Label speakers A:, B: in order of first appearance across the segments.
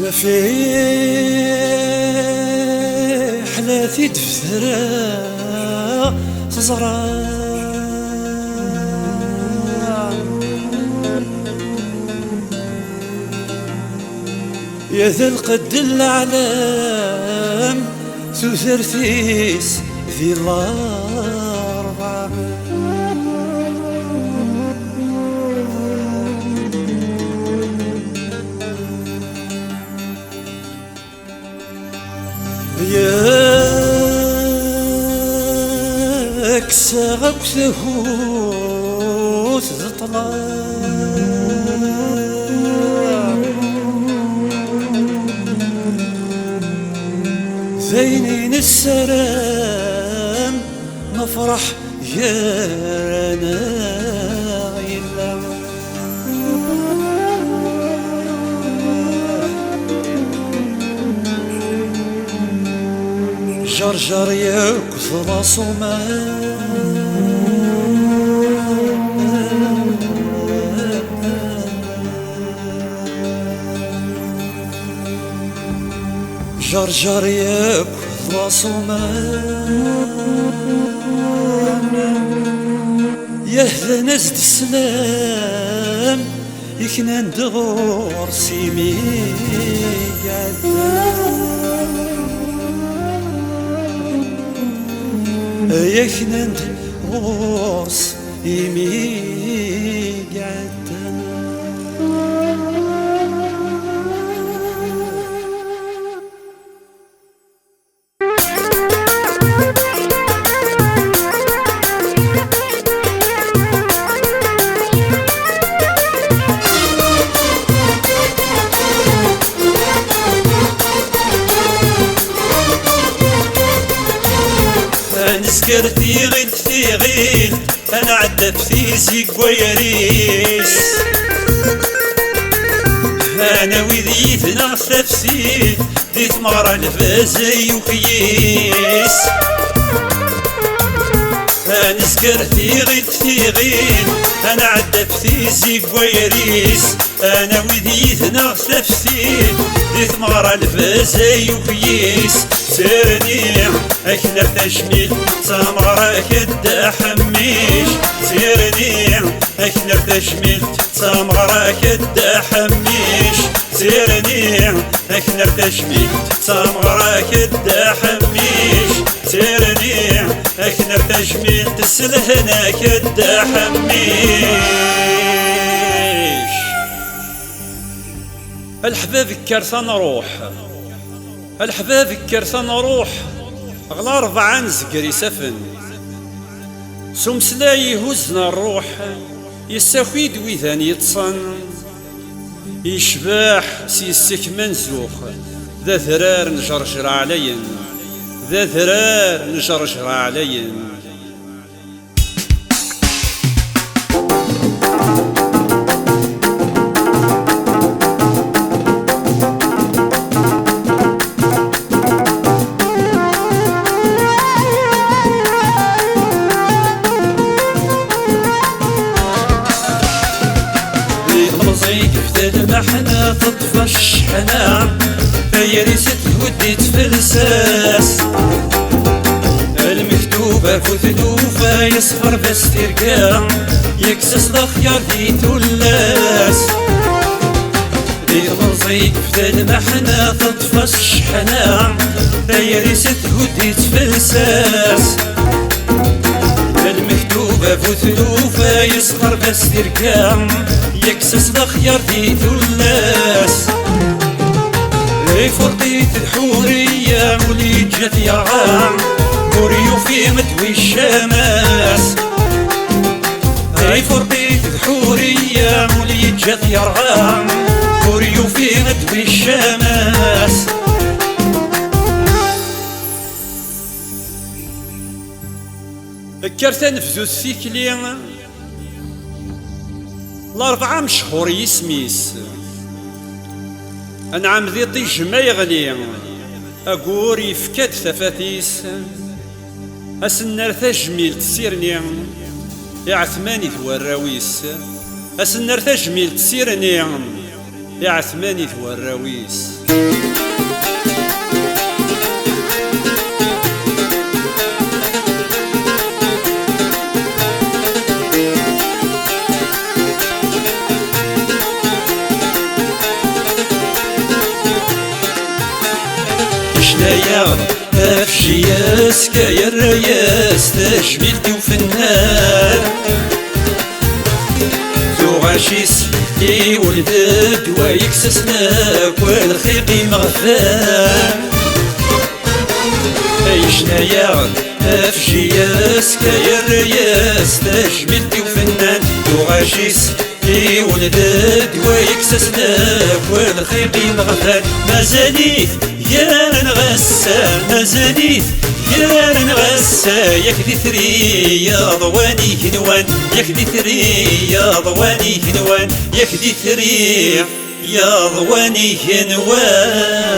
A: ما في حلاتي دفترة تزرع يا ذا القد العلام سوسرتيس ذي الأربعة ياك ساغك ثهوت زطلا زينين السلام نفرح يا نايلة جرجر يكثر صومان جرجر يكثر صومان يهدى نزد السلام يكنان دغور سيمي يكنان دغور سيمي
B: نسكرتي غيل انا عدت في زيك ويريس انا وذيتنا تفسير ديت مرة الفازي وكيس نسكرتي غيل انا عدت في زيك ويريس انا وذيتنا تفسير ديت مرة الفازي وكيس سيرني اكنا تشميل سمرة كدا حميش سيرني اكنا تشميل سمرة كدا حميش سيرني اكنا تشميل سمرة كدا حميش سيرني اكنا تشميل تسلهنا كدا حميش الحباب كرثة نروح الحباب كرثة نروح غلا 4 نزقر يسفن سمسلا يهزنا الروح يساوي دويذان يتصن يشباح سيسك منزوخ ذا ثرار نجرجر علين ذا ثرار نجرجر علين
A: المحنة تطفى الشحنة فيرست ودي تفلساس المكتوبة فثلوفة يصفر بس ترقى يكسس الخيار دي تلاس دير مرزيك في المحنة تطفى الشحنة فيرست ودي تفلساس المكتوبة فثلوفة يصفر بس ترقى يكسس الخيار دي ثلاس لي فرطيت الحورية ولي جات يرعام كوريو في مدوي الشماس لي فرطيت الحورية ولي جات يرعام كوريو في مدوي الشماس
B: كرت نفذو السيكلي 4 شهور يسميس انعم ذي طيج ما يغلي اقور يفكات ثفاثيس اسنر تجميل تسيرني يا عثماني ثوراويس اسنر تجميل تسيرني يا عثماني ثوى الراويس.
A: شنايا افشياس كايا الرياس تجميلتي وفنان غاشيس لي ولدك ويكسسناك والخيقي مغفان عيشنايا افشياس كايا الرياس تجميلتي وفنان غاشيس لي ولدك ويكسسناك والخيقي مغفان مازاليت يا نغسان مازاليت يا نغسا يكدي ثري يا ضواني هنوان يكدي ثري يا ضواني هنوان يكدي ثري يا ضواني هنوان.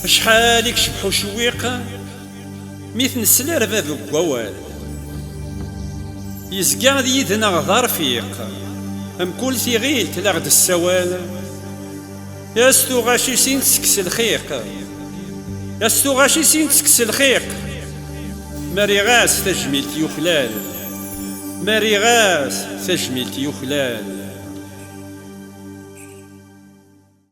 B: شحالك شبحو شويقة مثل السلار باب القوال يزقع ذي يدنا غضار فيق ام كل ثغيل تلاغد السوال ياستو غاشي سين تسكس الخيق ياستو غاشي سين تسكس الخيق ماري غاس تجميل تيوخلال ماري غاس تجميل تيوخلال